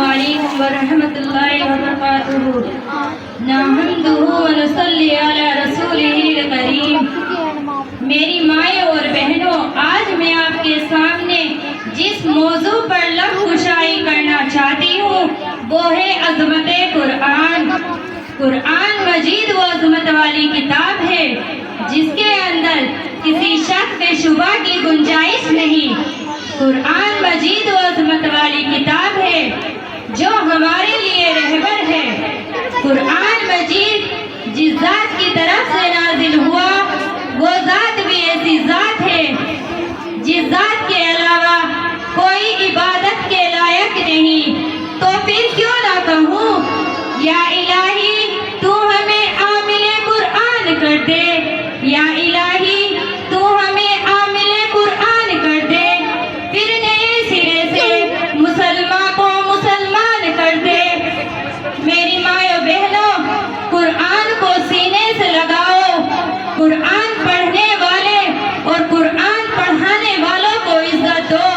علیکم ورحمۃ اللہ وبرکاتہ نحمدہ ونصلی علی رسولہ الکریم۔ میری مائیں اور بہنوں، آج میں آپ کے سامنے جس موضوع پر لب کشائی کرنا چاہتی ہوں وہ ہے عظمت قرآن۔ قرآن مجید وہ عظمت والی کتاب ہے جس کے اندر کسی شک و شبہ کی گنجائش نہیں۔ قرآن مجید وہ عظمت والی کتاب ہے جو ہمارے لیے رہبر ہے۔ قرآن مجید جس ذات کی طرف سے نازل ہوا وہ ذات بھی ایسی ذات ہے جس ذات کے علاوہ کوئی عبادت کے لائق نہیں۔ تو پھر کیوں نہ کہوں یا الہی تو ہمیں عامل قرآن کر دے، یا الہی تو ہمیں عامل قرآن کر دے، پھر نئے سرے سے مسلمان کو مسلمان کر دے۔ میری مائیں بہنوں، قرآن کو سینے سے لگاؤ، قرآن پڑھنے والے اور قرآن پڑھانے والوں کو عزت دو۔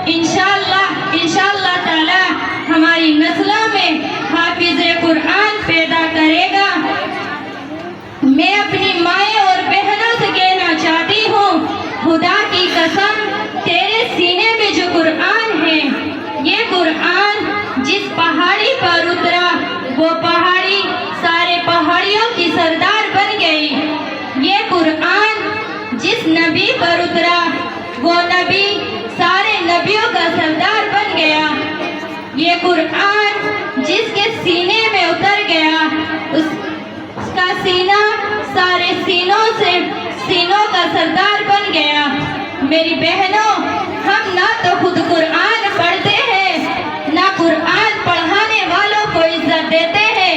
انشاءاللہ تعالی ہماری نسلوں میں حافظ قرآن پیدا کرے گا۔ میں اپنی مائیں اور بہنوں سے کہنا چاہتی ہوں، خدا کی قسم تیرے سینے میں جو قرآن ہے، یہ قرآن جس پہاڑی پر اترا وہ پہاڑی سارے پہاڑیوں کی سردار بن گئی۔ یہ قرآن جس نبی پر اترا وہ نبی سارے نبیوں کا سردار بن گیا۔ یہ قرآن جس کے سینے میں اتر گیا اس کا سینہ سارے سینوں کا سردار بن گیا۔ میری بہنوں، ہم نہ تو خود قرآن پڑھتے ہیں نہ قرآن پڑھانے والوں کو عزت دیتے ہیں۔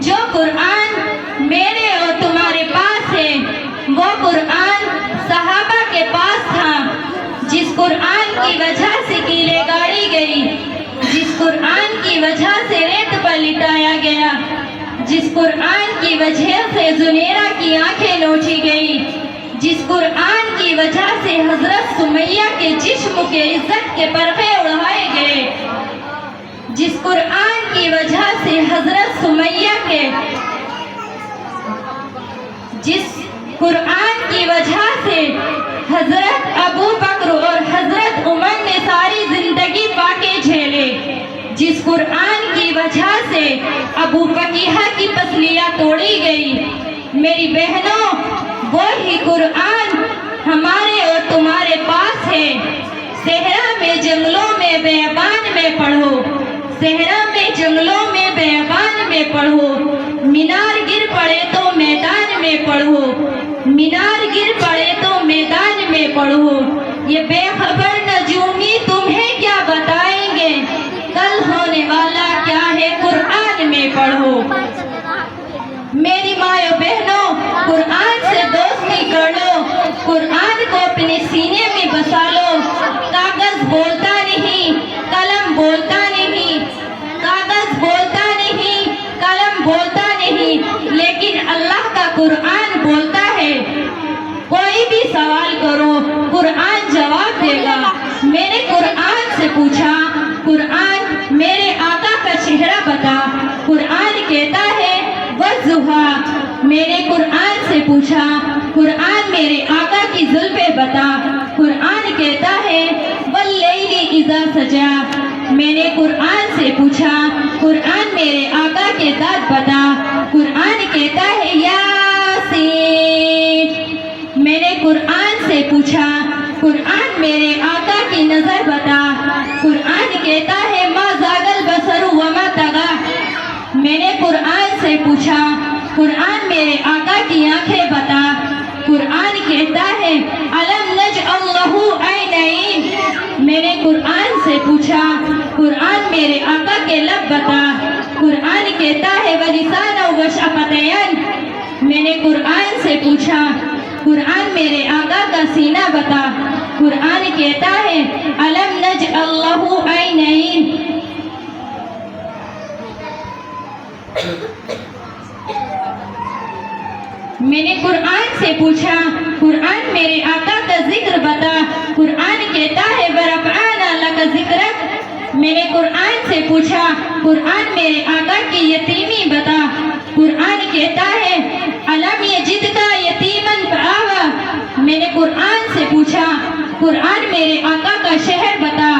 جو قرآن میرے اور تمہارے پاس ہے وہ قرآن صحابہ کے پاس تھا، جس قرآن کی وجہ سے کیلیں گاڑی گئی، جس قرآن کی وجہ سے ریت پر لٹایا گیا، جس قرآن کی وجہ سے زنیرہ کی آنکھیں نوچی گئی، جس قرآن کی وجہ سے حضرت سمیہ کے جسم کے عزت کے پرخے اڑائے گئے، جس قرآن کی وجہ سے حضرت سمیہ کے جس قرآن کی وجہ سے حضرت ابو بکر اور حضرت عمر نے ساری زندگی فاقے جھیلے، جس قرآن کی وجہ سے ابو فقیہ کی پسلیاں توڑی گئی۔ میری بہنوں، وہی قرآن ہمارے اور تمہارے پاس ہے۔ صحرا میں جنگلوں میں بیابان میں پڑھو، صحرا میں جنگلوں میں بیابان میں پڑھو، مینار گر پڑے تو میدان میں پڑھو، مینار گر پڑے تو میدان میں پڑھو۔ یہ بے خبر نجومی تمہیں کیا بتائیں گے، کل ہونے والا کیا ہے قرآن میں پڑھو۔ میری مائیں بہنوں، قرآن سے دوستی کر لو، قرآن کو اپنے سینے میں بسا لو۔ کاغذ بولتا نہیں، قلم بولتا نہیں، کاغذ بولتا نہیں، قلم بولتا نہیں، لیکن اللہ کا قرآن بولتا ہے۔ کوئی بھی سوال کرو، قرآن جواب دے گا۔ میں نے قرآن سے پوچھا، قرآن میرے آقا کا چہرہ بتا، قرآن کہتا ہے والضحیٰ۔ میں نے قرآن سے پوچھا، قرآن میرے آقا کی زلفیں بتا، قرآن کہتا ہے واللیل اذا سجا۔ میں نے قرآن سے پوچھا، قرآن میرے آقا کے ذات بتا، قرآن کہتا ہے یاسین۔ میں نے قرآن سے پوچھا، قرآن میرے آقا کی نظر بتا، قرآن کہتا ہے ما زاغ البصر وما طغی۔ میں نے قرآن سے پوچھا، قرآن میرے آقا کی آنکھیں بتا، قرآن کہتا ہے الم نجعل لہ عینین۔ میں نے قرآن سے پوچھا، قرآن میرے آقا کے لب بتا، قرآن کہتا ہے ولسانا وشفتین۔ میں نے قرآن سے پوچھا، قرآن میرے آقا کا سینہ بتا، قرآن کہتا ہے الم نجعل لہ عینین۔ میں نے قرآن سے پوچھا، قرآن میرے آقا کا ذکر بتا، قرآن کہتا ہے ورفعنا لک ذکرک۔ میں نے قرآن سے پوچھا قرآن میرے آقا کی یتیمی بتا۔ قرآن کہتا ہے الم یجدک یتیمن فآویٰ۔ میں نے قرآن سے پوچھا قرآن میرے آقا کا شہر بتا۔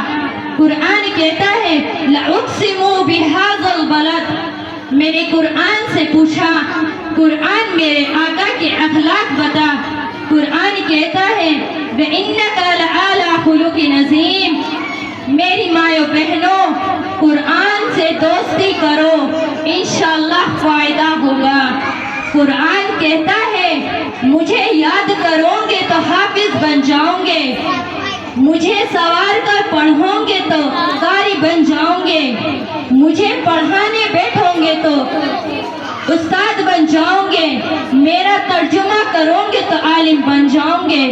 قرآن کہتا ہے لأقسم بہذا البلد۔ میں نے قرآن سے پوچھا قرآن میرے آقا کے اخلاق بتا۔ قرآن کہتا ہے وَإِنَّكَ لَعَلَىٰ خُلُقٍ عَظِيمٍ۔ میری مائیو بہنوں قرآن سے دوستی کرو انشاءاللہ فائدہ ہوگا۔ قرآن کہتا ہے مجھے یاد کرو گے تو حافظ بن جاؤں گے، مجھے سوار کر پڑھو گے تو قاری بن جاؤں گے، مجھے پڑھانے بیٹھو گے تو استاد بن جاؤں گے، میرا ترجمہ کرو گے تو عالم بن جاؤں گے،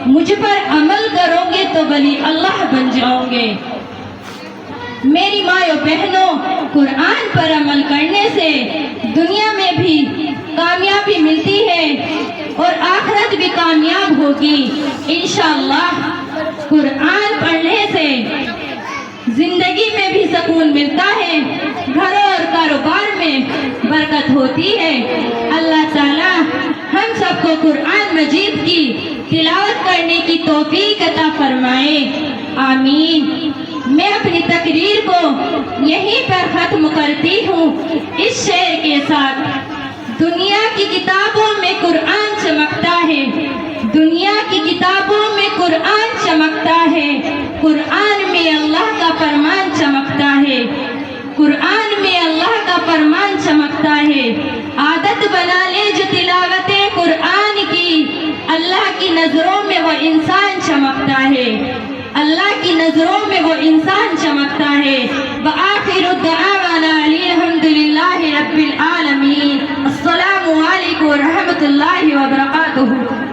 مجھ پر عمل کرو گے تو ولی اللہ بن جاؤں گے۔ میری مائیو بہنوں قرآن پر عمل کرنے سے دنیا میں بھی کامیابی ملتی ہے اور آخرت بھی کامیاب ہوگی انشاءاللہ۔ قرآن پڑھنے سے زندگی میں بھی سکون ملتا ہے، گھروں اور کاروبار میں برکت ہوتی ہے۔ اللہ تعالی ہم سب کو قرآن مجید کی تلاوت کرنے کی توفیق عطا فرمائے، آمین۔ میں اپنی تقریر کو یہیں پر ختم کرتی ہوں اس شعر کے ساتھ۔ دنیا کی کتابوں میں قرآن چمکتا ہے، دنیا کی کتابوں میں قرآن چمکتا ہے، قرآن میں اللہ کا فرمان چمکتا ہے، قرآن میں اللہ کا فرمان چمکتا ہے۔ عادت بنا لے جو تلاوت قرآن کی، اللہ کی نظروں میں وہ انسان چمکتا ہے، اللہ کی نظروں میں وہ انسان چمکتا ہے۔ وآخر دعوانا الحمدللہ رب العالمین۔ السلام علیکم ورحمۃ اللہ وبرکاتہ۔